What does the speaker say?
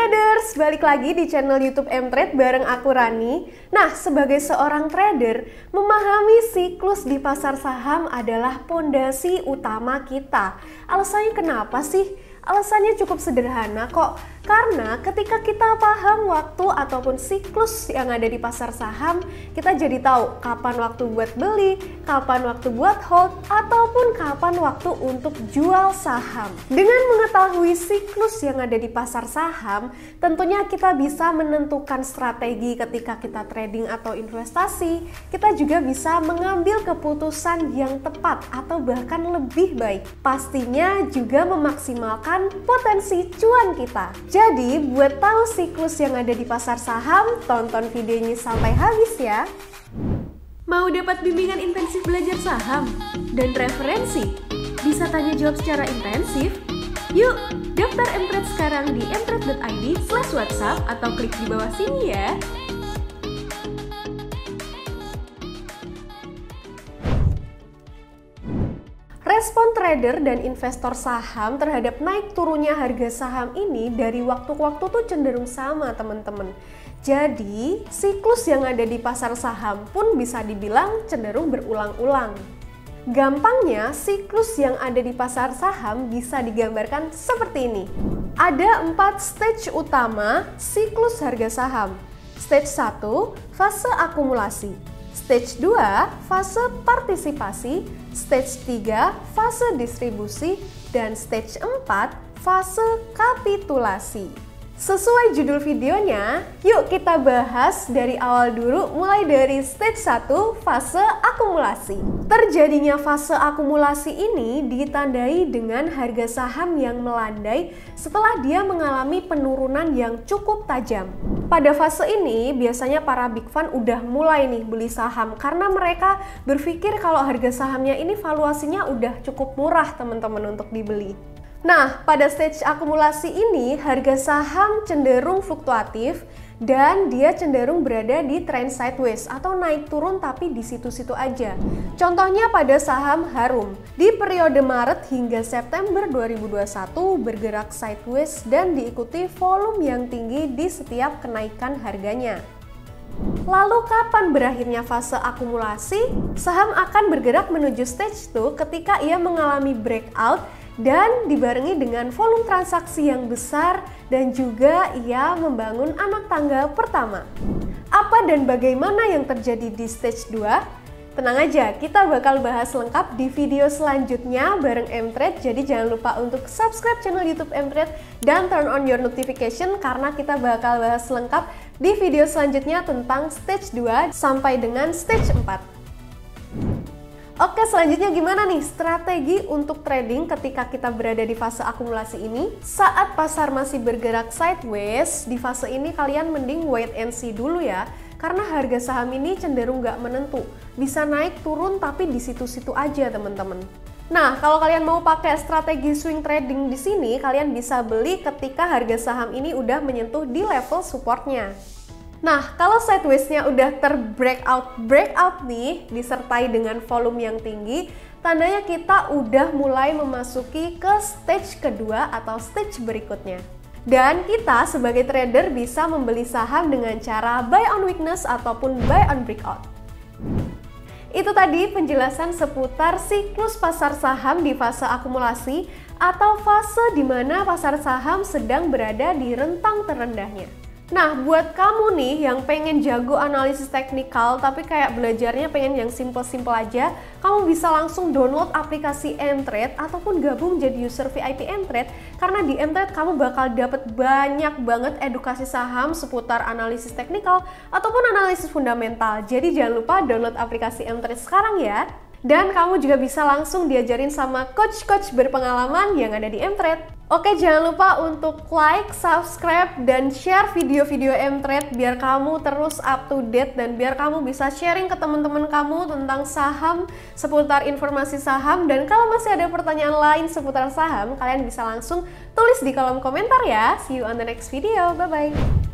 Traders, balik lagi di channel YouTube Mtrade bareng aku Rani. Nah, sebagai seorang trader, memahami siklus di pasar saham adalah pondasi utama kita. Alasannya kenapa sih? Alasannya cukup sederhana kok. Karena ketika kita paham waktu ataupun siklus yang ada di pasar saham, kita jadi tahu kapan waktu buat beli, kapan waktu buat hold, ataupun kapan waktu untuk jual saham. Dengan mengetahui siklus yang ada di pasar saham, tentunya kita bisa menentukan strategi ketika kita trading atau investasi. Kita juga bisa mengambil keputusan yang tepat atau bahkan lebih baik. Pastinya juga memaksimalkan potensi cuan kita. Jadi, buat tahu siklus yang ada di pasar saham, tonton videonya sampai habis ya. Mau dapat bimbingan intensif belajar saham dan referensi? Bisa tanya jawab secara intensif? Yuk, daftar Mtrade sekarang di mtrade.id/whatsapp atau klik di bawah sini ya. Respon trader dan investor saham terhadap naik turunnya harga saham ini dari waktu ke waktu tuh cenderung sama teman-teman. Jadi, siklus yang ada di pasar saham pun bisa dibilang cenderung berulang-ulang. Gampangnya, siklus yang ada di pasar saham bisa digambarkan seperti ini. Ada 4 stage utama siklus harga saham. Stage 1, fase akumulasi. Stage 2, fase partisipasi. Stage 3, fase distribusi. Dan stage 4, fase kapitulasi. Sesuai judul videonya, yuk kita bahas dari awal dulu, mulai dari stage 1, fase akumulasi. Terjadinya fase akumulasi ini ditandai dengan harga saham yang melandai setelah dia mengalami penurunan yang cukup tajam. Pada fase ini, biasanya para big fund udah mulai nih beli saham karena mereka berpikir kalau harga sahamnya ini valuasinya udah cukup murah teman-teman untuk dibeli. Nah, pada stage akumulasi ini, harga saham cenderung fluktuatif dan dia cenderung berada di trend sideways atau naik turun tapi di situ-situ aja. Contohnya pada saham Harum. Di periode Maret hingga September 2021 bergerak sideways dan diikuti volume yang tinggi di setiap kenaikan harganya. Lalu kapan berakhirnya fase akumulasi? Saham akan bergerak menuju stage 2 ketika ia mengalami breakout dan dibarengi dengan volume transaksi yang besar dan juga ia membangun anak tangga pertama. Apa dan bagaimana yang terjadi di stage 2? Tenang aja, kita bakal bahas lengkap di video selanjutnya bareng Mtrade, jadi jangan lupa untuk subscribe channel YouTube Mtrade dan turn on your notification karena kita bakal bahas lengkap di video selanjutnya tentang stage 2 sampai dengan stage 4. Oke, selanjutnya gimana nih strategi untuk trading ketika kita berada di fase akumulasi ini? Saat pasar masih bergerak sideways, di fase ini kalian mending wait and see dulu ya. Karena harga saham ini cenderung nggak menentu. Bisa naik turun tapi di situ-situ aja teman-teman. Nah, kalau kalian mau pakai strategi swing trading di sini, kalian bisa beli ketika harga saham ini udah menyentuh di level supportnya. Nah, kalau sideways-nya udah breakout nih, disertai dengan volume yang tinggi, tandanya kita udah mulai memasuki ke stage kedua atau stage berikutnya. Dan kita sebagai trader bisa membeli saham dengan cara buy on weakness ataupun buy on breakout. Itu tadi penjelasan seputar siklus pasar saham di fase akumulasi atau fase di mana pasar saham sedang berada di rentang terendahnya. Nah, buat kamu nih yang pengen jago analisis teknikal tapi kayak belajarnya pengen yang simple-simple aja, kamu bisa langsung download aplikasi Mtrade ataupun gabung jadi user VIP Mtrade karena di Mtrade kamu bakal dapet banyak banget edukasi saham seputar analisis teknikal ataupun analisis fundamental. Jadi jangan lupa download aplikasi Mtrade sekarang ya. Dan kamu juga bisa langsung diajarin sama coach-coach berpengalaman yang ada di Mtrade. Oke, jangan lupa untuk like, subscribe, dan share video-video Mtrade biar kamu terus up to date dan biar kamu bisa sharing ke teman-teman kamu tentang saham, seputar informasi saham. Dan kalau masih ada pertanyaan lain seputar saham, kalian bisa langsung tulis di kolom komentar ya. See you on the next video, bye-bye!